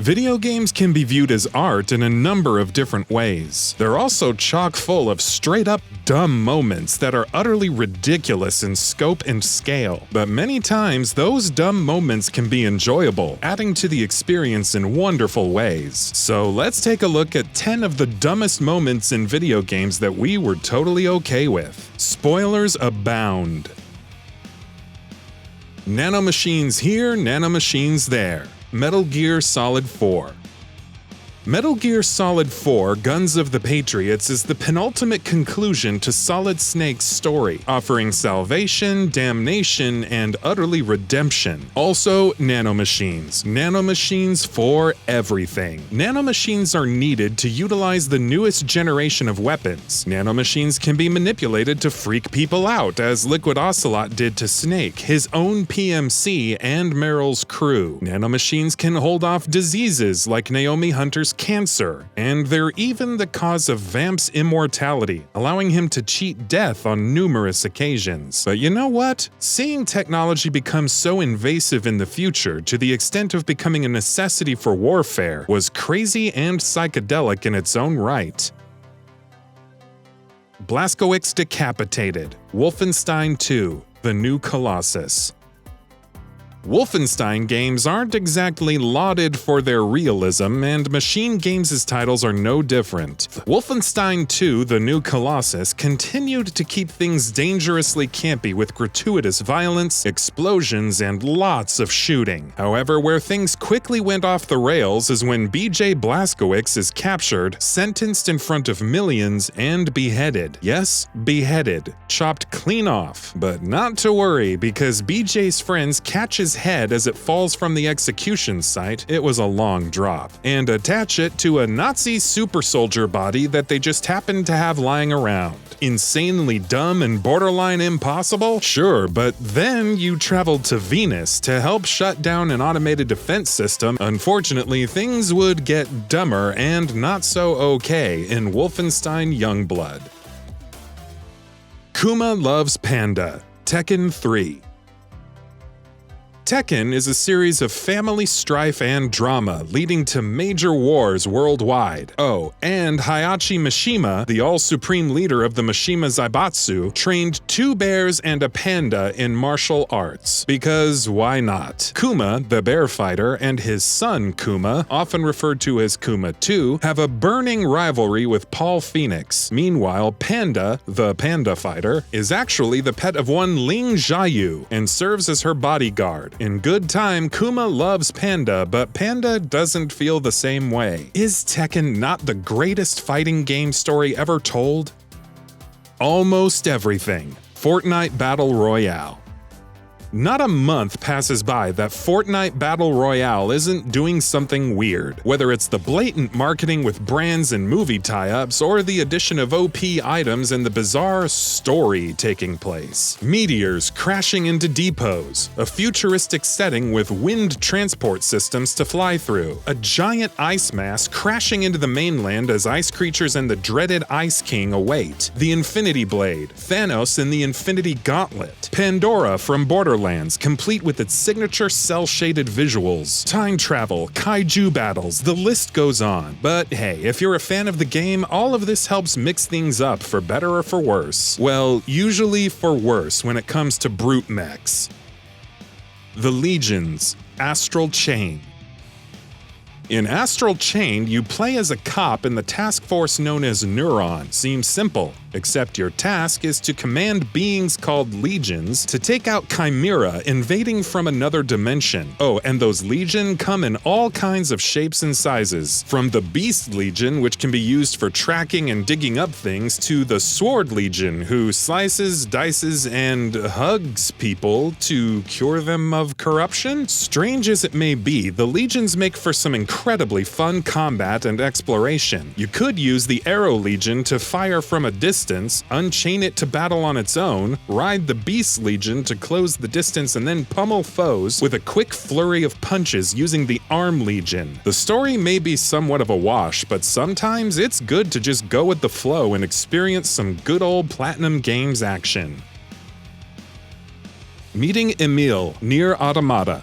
Video games can be viewed as art in a number of different ways. They're also chock full of straight-up dumb moments that are utterly ridiculous in scope and scale. But many times, those dumb moments can be enjoyable, adding to the experience in wonderful ways. So let's take a look at 10 of the dumbest moments in video games that we were totally okay with. Spoilers abound. Nanomachines here, nanomachines there. Metal Gear Solid 4. Metal Gear Solid 4 Guns of the Patriots is the penultimate conclusion to Solid Snake's story, offering salvation, damnation, and utterly redemption. Also, nanomachines. Nanomachines for everything. Nanomachines are needed to utilize the newest generation of weapons. Nanomachines can be manipulated to freak people out, as Liquid Ocelot did to Snake, his own PMC, and Meryl's crew. Nanomachines can hold off diseases like Naomi Hunter's cancer, and they're even the cause of Vamp's immortality, allowing him to cheat death on numerous occasions. But you know what? Seeing technology become so invasive in the future to the extent of becoming a necessity for warfare was crazy and psychedelic in its own right. Blaskowitz Decapitated, Wolfenstein 2: The New Colossus. Wolfenstein games aren't exactly lauded for their realism, and Machine Games' titles are no different. Wolfenstein 2: The New Colossus continued to keep things dangerously campy with gratuitous violence, explosions, and lots of shooting. However, where things quickly went off the rails is when BJ Blaskowitz is captured, sentenced in front of millions, and beheaded. Yes, beheaded. Chopped clean off. But not to worry, because BJ's friends catch his head as it falls from the execution site — it was a long drop — and attach it to a Nazi super soldier body that they just happened to have lying around. Insanely dumb and borderline impossible? Sure, but then you traveled to Venus to help shut down an automated defense system. Unfortunately, things would get dumber and not so okay in Wolfenstein Youngblood. Kuma loves Panda, Tekken 3. Tekken is a series of family strife and drama leading to major wars worldwide. Oh, and Heihachi Mishima, the all-supreme leader of the Mishima Zaibatsu, trained 2 bears and a panda in martial arts. Because why not? Kuma, the bear fighter, and his son Kuma, often referred to as Kuma 2, have a burning rivalry with Paul Phoenix. Meanwhile, Panda, the panda fighter, is actually the pet of one Ling Xiaoyu and serves as her bodyguard. In good time, Kuma loves Panda, but Panda doesn't feel the same way. Is Tekken not the greatest fighting game story ever told? Almost everything. Fortnite Battle Royale. Not a month passes by that Fortnite Battle Royale isn't doing something weird. Whether it's the blatant marketing with brands and movie tie-ups, or the addition of OP items and the bizarre story taking place. Meteors crashing into depots, a futuristic setting with wind transport systems to fly through, a giant ice mass crashing into the mainland as ice creatures and the dreaded Ice King await, the Infinity Blade, Thanos in the Infinity Gauntlet, Pandora from Borderlands, complete with its signature cel-shaded visuals, time travel, kaiju battles, the list goes on. But hey, if you're a fan of the game, all of this helps mix things up for better or for worse. Well, usually for worse when it comes to brute mechs. The Legions, Astral Chain. In Astral Chain, you play as a cop in the task force known as Neuron. Seems simple, except your task is to command beings called Legions to take out Chimera invading from another dimension. Oh, and those Legion come in all kinds of shapes and sizes, from the Beast Legion, which can be used for tracking and digging up things, to the Sword Legion, who slices, dices, and hugs people to cure them of corruption. Strange as it may be, the Legions make for some incredibly fun combat and exploration. You could use the Arrow Legion to fire from a distance, unchain it to battle on its own, ride the Beast Legion to close the distance, and then pummel foes with a quick flurry of punches using the Arm Legion. The story may be somewhat of a wash, but sometimes it's good to just go with the flow and experience some good old Platinum Games action. Meeting Emile near Automata.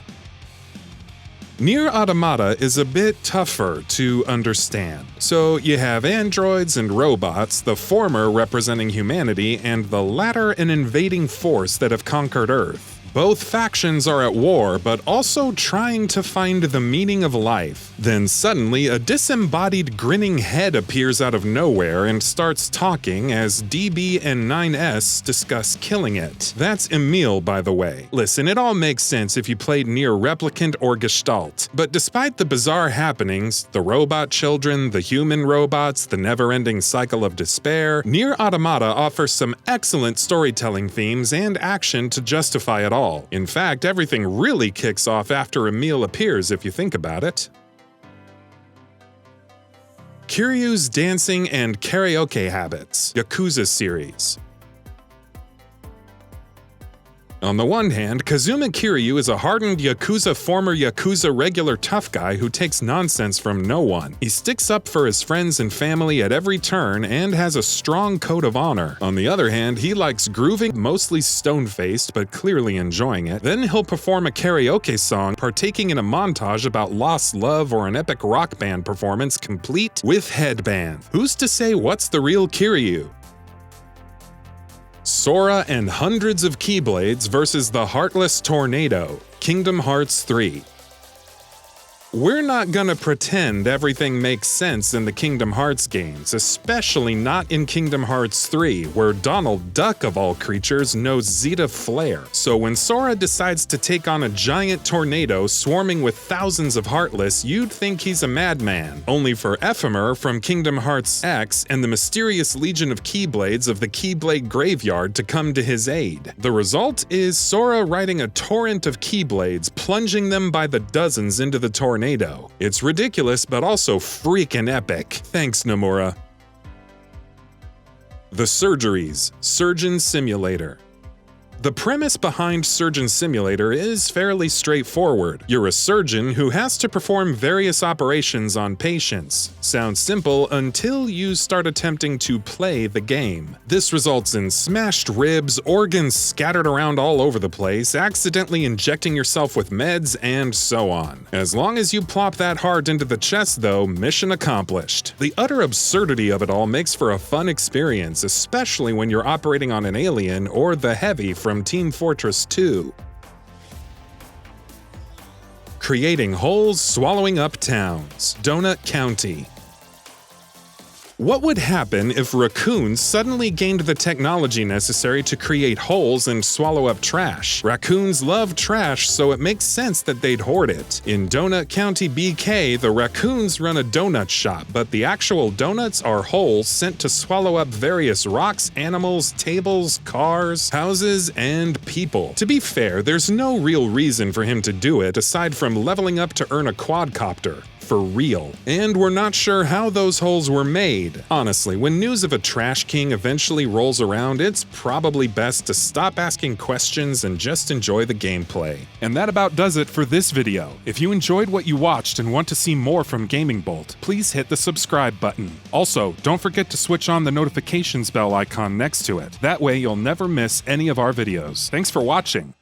Nier Automata is a bit tougher to understand. So you have androids and robots, the former representing humanity and the latter an invading force that have conquered Earth. Both factions are at war, but also trying to find the meaning of life. Then suddenly, a disembodied grinning head appears out of nowhere and starts talking as DB and 9S discuss killing it. That's Emil, by the way. Listen, it all makes sense if you played Nier Replicant or Gestalt. But despite the bizarre happenings, the robot children, the human robots, the never-ending cycle of despair, Nier Automata offers some excellent storytelling themes and action to justify it all. In fact, everything really kicks off after Emil appears if you think about it. Kiryu's dancing and karaoke habits, Yakuza series. On the one hand, Kazuma Kiryu is a hardened former Yakuza regular tough guy who takes nonsense from no one. He sticks up for his friends and family at every turn and has a strong code of honor. On the other hand, he likes grooving, mostly stone-faced but clearly enjoying it. Then he'll perform a karaoke song, partaking in a montage about lost love or an epic rock band performance complete with headband. Who's to say what's the real Kiryu? Sora and hundreds of Keyblades versus the Heartless Tornado, Kingdom Hearts 3. We're not gonna pretend everything makes sense in the Kingdom Hearts games, especially not in Kingdom Hearts 3, where Donald Duck of all creatures knows Zeta Flare. So when Sora decides to take on a giant tornado swarming with thousands of Heartless, you'd think he's a madman, only for Ephemer from Kingdom Hearts X and the mysterious legion of Keyblades of the Keyblade Graveyard to come to his aid. The result is Sora riding a torrent of Keyblades, plunging them by the dozens into the tornado. It's ridiculous, but also freaking epic. Thanks, Nomura. The Surgeries, Surgeon Simulator. The premise behind Surgeon Simulator is fairly straightforward. You're a surgeon who has to perform various operations on patients. Sounds simple until you start attempting to play the game. This results in smashed ribs, organs scattered around all over the place, accidentally injecting yourself with meds, and so on. As long as you plop that heart into the chest though, mission accomplished. The utter absurdity of it all makes for a fun experience, especially when you're operating on an alien or the Heavy from Team Fortress 2. Creating holes, swallowing up towns, Donut County. What would happen if raccoons suddenly gained the technology necessary to create holes and swallow up trash? Raccoons love trash, so it makes sense that they'd hoard it. In Donut County BK, the raccoons run a donut shop, but the actual donuts are holes sent to swallow up various rocks, animals, tables, cars, houses, and people. To be fair, there's no real reason for him to do it aside from leveling up to earn a quadcopter. For real. And we're not sure how those holes were made. Honestly, when news of a Trash King eventually rolls around, it's probably best to stop asking questions and just enjoy the gameplay. And that about does it for this video. If you enjoyed what you watched and want to see more from Gaming Bolt, please hit the subscribe button. Also, don't forget to switch on the notifications bell icon next to it. That way you'll never miss any of our videos. Thanks for watching.